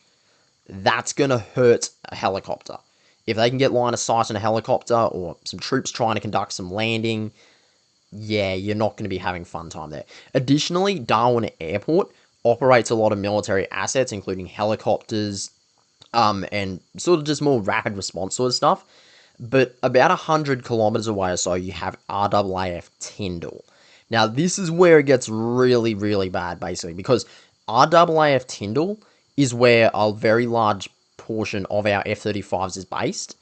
That's going to hurt a helicopter. If they can get line of sight on a helicopter or some troops trying to conduct some landing, yeah, you're not going to be having fun time there. Additionally, Darwin Airport operates a lot of military assets, including helicopters, and sort of just more rapid response sort of stuff. But about 100 kilometers away or so, you have RAAF Tyndall. Now, this is where it gets really, really bad, basically, because RAAF Tyndall is where a very large portion of our F-35s is based.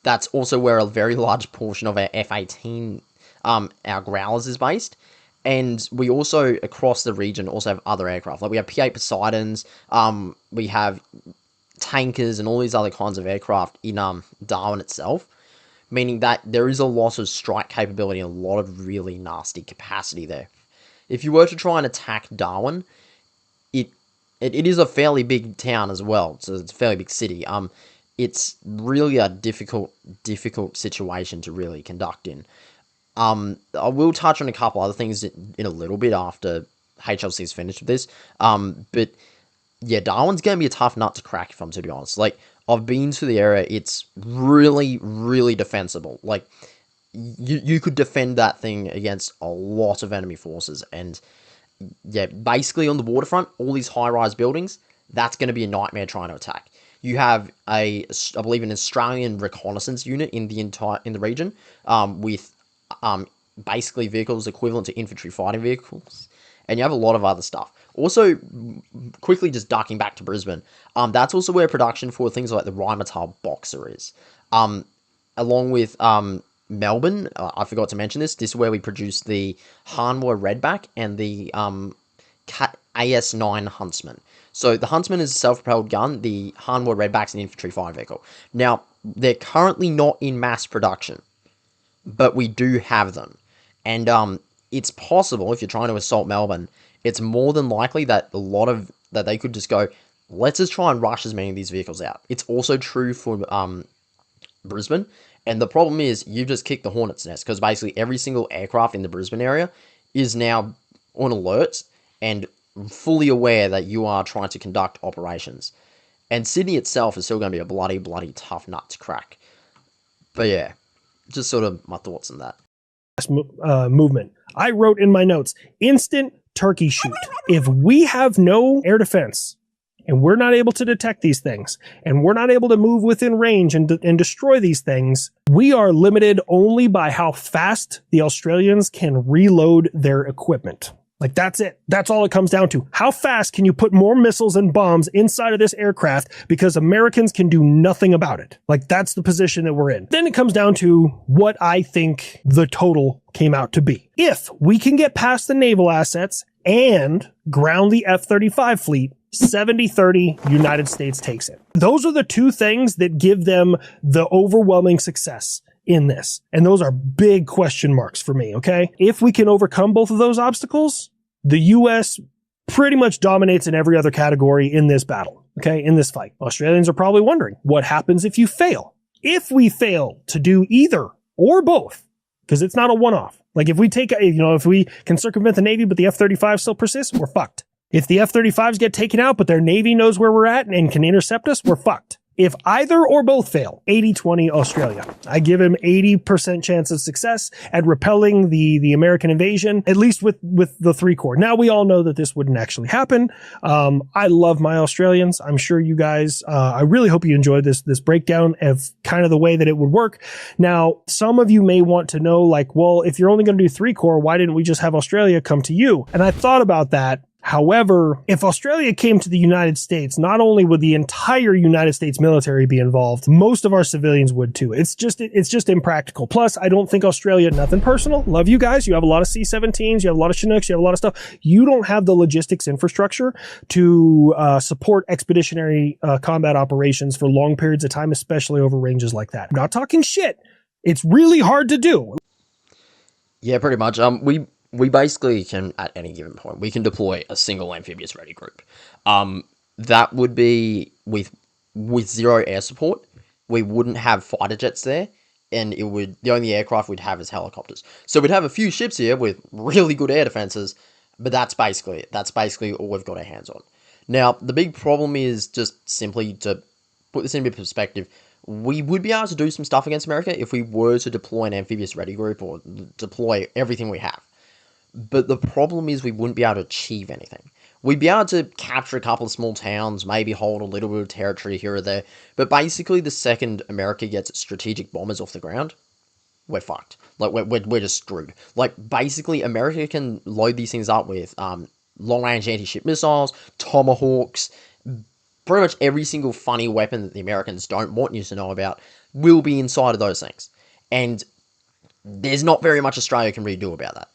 That's also where a very large portion of our F-18, our Growlers is based. And we also, across the region, also have other aircraft. Like we have P-8 Poseidons, we have tankers and all these other kinds of aircraft in Darwin itself. Meaning that there is a lot of strike capability and a lot of really nasty capacity there. If you were to try and attack Darwin, it is a fairly big town as well, so it's a fairly big city. It's really a difficult situation to really conduct in. I will touch on a couple other things in a little bit after HLC is finished with this. But yeah, Darwin's going to be a tough nut to crack, if I'm to be honest. I've been to the area, it's really, really defensible. You could defend that thing against a lot of enemy forces, and yeah, basically on the waterfront, all these high-rise buildings, that's going to be a nightmare trying to attack. You have I believe, an Australian reconnaissance unit in the region, with basically vehicles equivalent to infantry fighting vehicles, and you have a lot of other stuff. Also, quickly just ducking back to Brisbane, that's also where production for things like the Rheinmetall Boxer is. Along with Melbourne, I forgot to mention this. This is where we produce the Hanwha Redback and the AS9 Huntsman. So the Huntsman is a self-propelled gun. The Hanwha Redback's an infantry fighting vehicle. Now, they're currently not in mass production, but we do have them. And it's possible, if you're trying to assault Melbourne, it's more than likely that that they could just go, let's just try and rush as many of these vehicles out. It's also true for Brisbane. And the problem is, you've just kicked the hornet's nest, because basically every single aircraft in the Brisbane area is now on alert and fully aware that you are trying to conduct operations. And Sydney itself is still going to be a bloody tough nut to crack. But yeah, just sort of my thoughts on that. Movement. I wrote in my notes, instant turkey shoot. If we have no air defense and we're not able to detect these things and we're not able to move within range and destroy these things, we are limited only by how fast the Australians can reload their equipment. Like, that's it. That's all it comes down to. How fast can you put more missiles and bombs inside of this aircraft, because Americans can do nothing about it? Like, that's the position that we're in. Then it comes down to what I think the total came out to be. If we can get past the naval assets and ground the F-35 fleet, 70-30, United States takes it. Those are the two things that give them the overwhelming success in this. And those are big question marks for me, okay? If we can overcome both of those obstacles, the U.S. pretty much dominates in every other category in this battle, okay? In this fight. Australians are probably wondering, what happens if you fail? If we fail to do either or both, because it's not a one-off. Like, if we take, if we can circumvent the Navy, but the F-35 still persists, we're fucked. If the F-35s get taken out, but their Navy knows where we're at and can intercept us, we're fucked. If either or both fail, 80-20 Australia. I give him 80% chance of success at repelling the American invasion, at least with the 3 Corps. Now, we all know that this wouldn't actually happen. I love my Australians. I'm sure you guys, I really hope you enjoyed this breakdown of kind of the way that it would work. Now, some of you may want to know, like, well, if you're only going to do 3 Corps, why didn't we just have Australia come to you? And I thought about that. However, if Australia came to the United States, not only would the entire United States military be involved, most of our civilians would too. It's just impractical. Plus, I don't think Australia, nothing personal. Love you guys. You have a lot of C-17s. You have a lot of Chinooks. You have a lot of stuff. You don't have the logistics infrastructure to support expeditionary combat operations for long periods of time, especially over ranges like that. I'm not talking shit. It's really hard to do. Yeah, pretty much. We basically can, at any given point, we can deploy a single amphibious ready group. That would be with 0 air support. We wouldn't have fighter jets there, and the only aircraft we'd have is helicopters. So we'd have a few ships here with really good air defenses, but that's basically it. That's basically all we've got our hands on. Now, the big problem is, just simply to put this into perspective, we would be able to do some stuff against America if we were to deploy an amphibious ready group or deploy everything we have. But the problem is, we wouldn't be able to achieve anything. We'd be able to capture a couple of small towns, maybe hold a little bit of territory here or there, but basically the second America gets strategic bombers off the ground, we're fucked. Like, we're just screwed. Like, basically, America can load these things up with long-range anti-ship missiles, Tomahawks, pretty much every single funny weapon that the Americans don't want you to know about will be inside of those things. And there's not very much Australia can really do about that.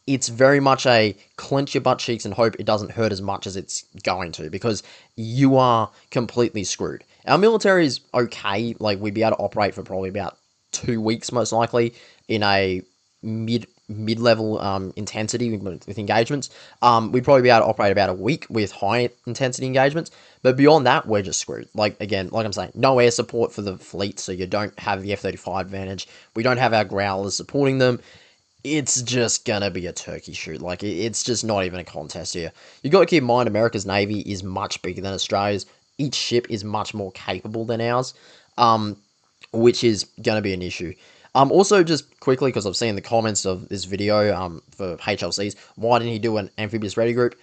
It's very much a clench your butt cheeks and hope it doesn't hurt as much as it's going to, because you are completely screwed. Our military is okay. Like, we'd be able to operate for probably about 2 weeks, most likely, in a mid-level intensity with engagements. We'd probably be able to operate about a week with high intensity engagements, but beyond that, we're just screwed. Like, again, like I'm saying, no air support for the fleet, so you don't have the F-35 advantage. We don't have our Growlers supporting them. It's just gonna be a turkey shoot. Like, it's just not even a contest here. You got to keep in mind, America's Navy is much bigger than Australia's. Each ship is much more capable than ours, which is gonna be an issue. Also, just quickly, because I've seen the comments of this video for HLCs, why didn't he do an amphibious ready group?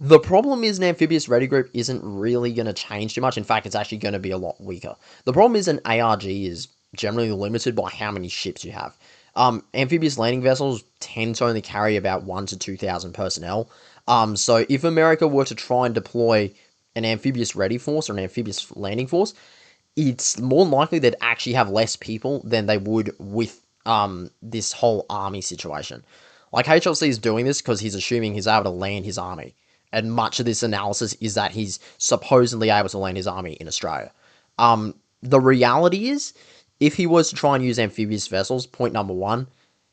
The problem is an amphibious ready group isn't really going to change too much. In fact, it's actually going to be a lot weaker. The problem is an ARG is generally limited by how many ships you have. Amphibious landing vessels tend to only carry about 1 to 2,000 personnel. So if America were to try and deploy an amphibious ready force or an amphibious landing force, it's more likely they'd actually have less people than they would with this whole army situation. Like HLC is doing this because he's assuming he's able to land his army, and much of this analysis is that he's supposedly able to land his army in Australia. The reality is, if he was to try and use amphibious vessels, point number one,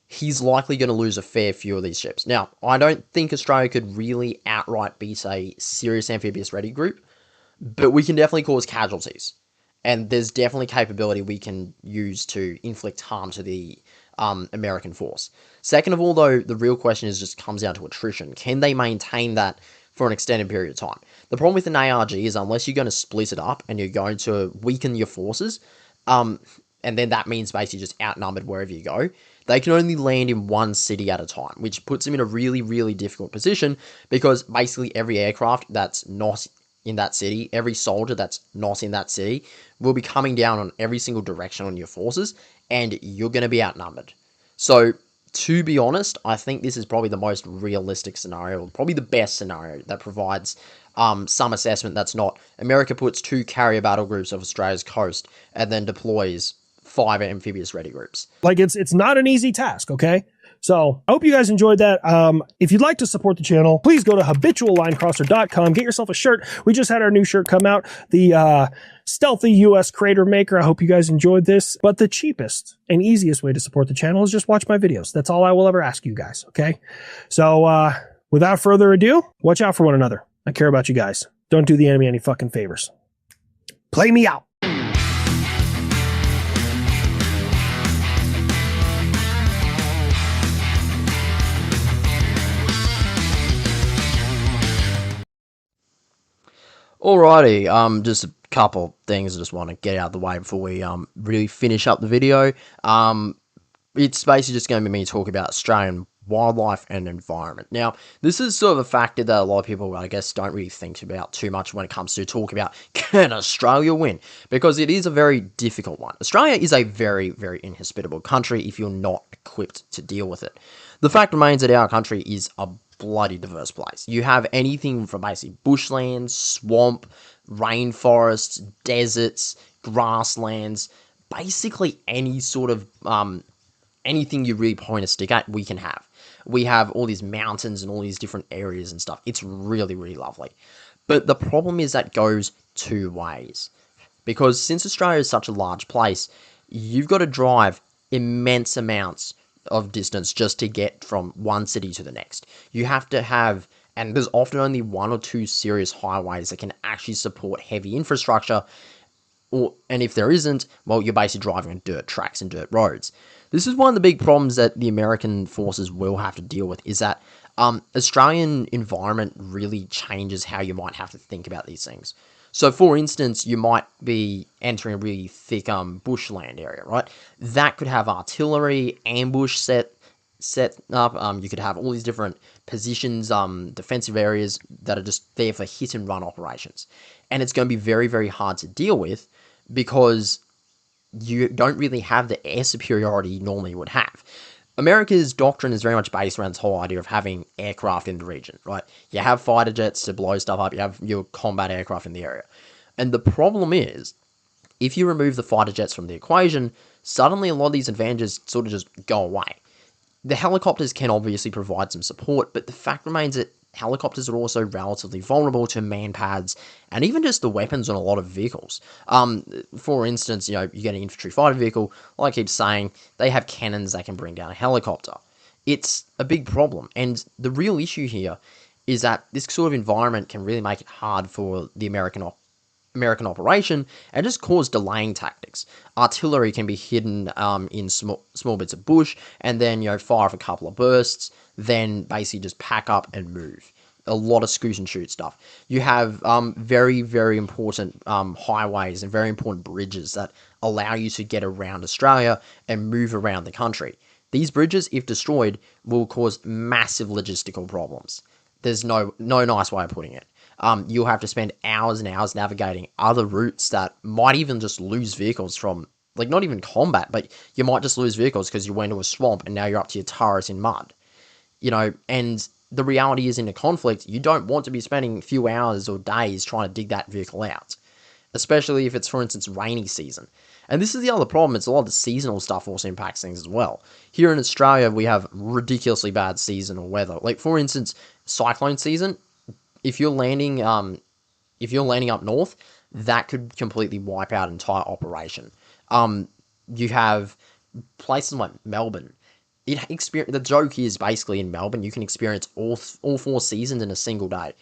he's likely going to lose a fair few of these ships. Now, I don't think Australia could really outright beat a serious amphibious ready group, but we can definitely cause casualties. And there's definitely capability we can use to inflict harm to the American force. Second of all, though, the real question is just comes down to attrition. Can they maintain that for an extended period of time? The problem with an ARG is unless you're going to split it up and you're going to weaken your forces, and then that means basically just outnumbered wherever you go, they can only land in one city at a time, which puts them in a really, really difficult position because basically every aircraft that's not in that city, every soldier that's not in that city will be coming down on every single direction on your forces, and you're going to be outnumbered. So, to be honest, I think this is probably the most realistic scenario, probably the best scenario that provides some assessment that's not America puts 2 carrier battle groups of Australia's coast and then deploys 5 amphibious ready groups. Like it's not an easy task, okay? So I hope you guys enjoyed that. If you'd like to support the channel, please go to habituallinecrosser.com. Get yourself a shirt. We just had our new shirt come out. The Stealthy US Crater Maker. I hope you guys enjoyed this. But the cheapest and easiest way to support the channel is just watch my videos. That's all I will ever ask you guys, okay? So without further ado, watch out for one another. I care about you guys. Don't do the enemy any fucking favors. Play me out. Alrighty, just a couple things I just want to get out of the way before we really finish up the video. It's basically just going to be me talking about Australian wildlife and environment. Now, this is sort of a factor that a lot of people, I guess, don't really think about too much when it comes to talking about can Australia win, because it is a very difficult one. Australia is a very, very inhospitable country if you're not equipped to deal with it. The fact remains that our country is a bloody diverse place. You have anything from basically bushlands, swamp, rainforests, deserts, grasslands, basically any sort of anything you really point a stick at, we can have. We have all these mountains and all these different areas and stuff. It's really, really lovely. But the problem is that goes 2 ways. Because since Australia is such a large place, you've got to drive immense amounts of distance just to get from one city to the next. You have to have, and there's often only 1 or 2 serious highways that can actually support heavy infrastructure, and if there isn't, well, you're basically driving on dirt tracks and dirt roads. This is one of the big problems that the American forces will have to deal with, is that Australian environment really changes how you might have to think about these things. So, for instance, you might be entering a really thick bushland area, right? That could have artillery, ambush set up. You could have all these different positions, defensive areas that are just there for hit and run operations. And it's going to be very, very hard to deal with because you don't really have the air superiority you normally would have. America's doctrine is very much based around this whole idea of having aircraft in the region, right? You have fighter jets to blow stuff up, you have your combat aircraft in the area. And the problem is, if you remove the fighter jets from the equation, suddenly a lot of these advantages sort of just go away. The helicopters can obviously provide some support, but the fact remains that helicopters are also relatively vulnerable to man-pads and even just the weapons on a lot of vehicles. For instance, you get an infantry fighter vehicle, like I keep saying, they have cannons that can bring down a helicopter. It's a big problem, and the real issue here is that this sort of environment can really make it hard for the American operation and just cause delaying tactics. Artillery can be hidden in small bits of bush and then fire off a couple of bursts, then basically just pack up and move. A lot of scoot and shoot stuff. You have very, very important highways and very important bridges that allow you to get around Australia and move around the country. These bridges, if destroyed, will cause massive logistical problems. there's no nice way of putting it. You'll have to spend hours and hours navigating other routes that might even just lose vehicles from, like, not even combat, but you might just lose vehicles because you went to a swamp and now you're up to your turret in mud. And the reality is, in a conflict, you don't want to be spending a few hours or days trying to dig that vehicle out, especially if it's, for instance, rainy season. And this is the other problem, it's a lot of the seasonal stuff also impacts things as well. Here in Australia, we have ridiculously bad seasonal weather. Like, for instance, cyclone season, if you're landing up north, that could completely wipe out an entire operation. You have places like Melbourne. The joke is basically in Melbourne, you can experience all 4 seasons in a single day,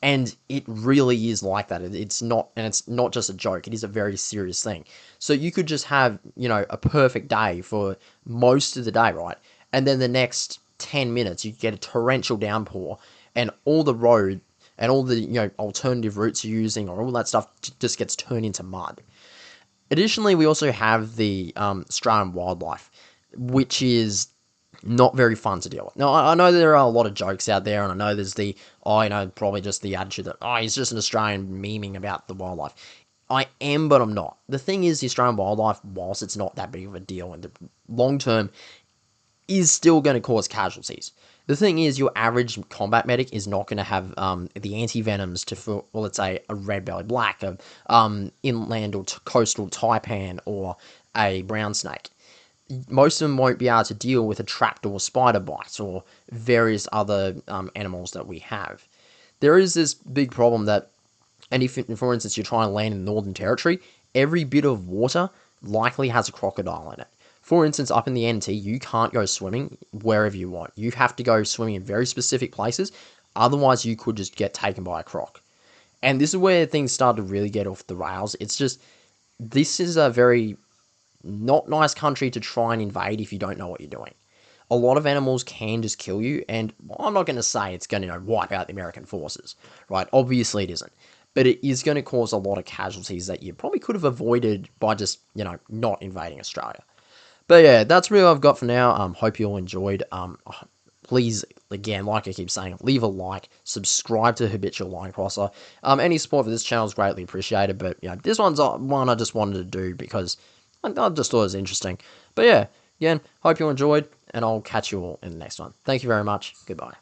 and it really is like that. It's not just a joke. It is a very serious thing. So you could just have a perfect day for most of the day, right? And then the next 10 minutes, you get a torrential downpour, and all the road and all the alternative routes you're using or all that stuff just gets turned into mud. Additionally, we also have the Australian wildlife, which is not very fun to deal with. Now, I know there are a lot of jokes out there, and I know there's probably just the attitude that, he's just an Australian memeing about the wildlife. I am, but I'm not. The thing is, the Australian wildlife, whilst it's not that big of a deal in the long term, is still going to cause casualties. The thing is, your average combat medic is not going to have the anti-venoms for, well, let's say, a red-bellied black, a inland or coastal taipan, or a brown snake. Most of them won't be able to deal with a trapdoor spider bite or various other animals that we have. There is this big problem that, and if, for instance, you're trying to land in the Northern Territory, every bit of water likely has a crocodile in it. For instance, up in the NT, you can't go swimming wherever you want. You have to go swimming in very specific places, otherwise you could just get taken by a croc. And this is where things start to really get off the rails. It's just, this is a very not nice country to try and invade if you don't know what you're doing. A lot of animals can just kill you, and I'm not going to say it's going to wipe out the American forces, right? Obviously it isn't. But it is going to cause a lot of casualties that you probably could have avoided by just, not invading Australia. But yeah, that's really all I've got for now. Hope you all enjoyed. Please, again, like I keep saying, leave a like, subscribe to Habitual Line Crosser. Any support for this channel is greatly appreciated, but this one's one I just wanted to do because I just thought it was interesting. But yeah, again, hope you enjoyed, and I'll catch you all in the next one. Thank you very much. Goodbye.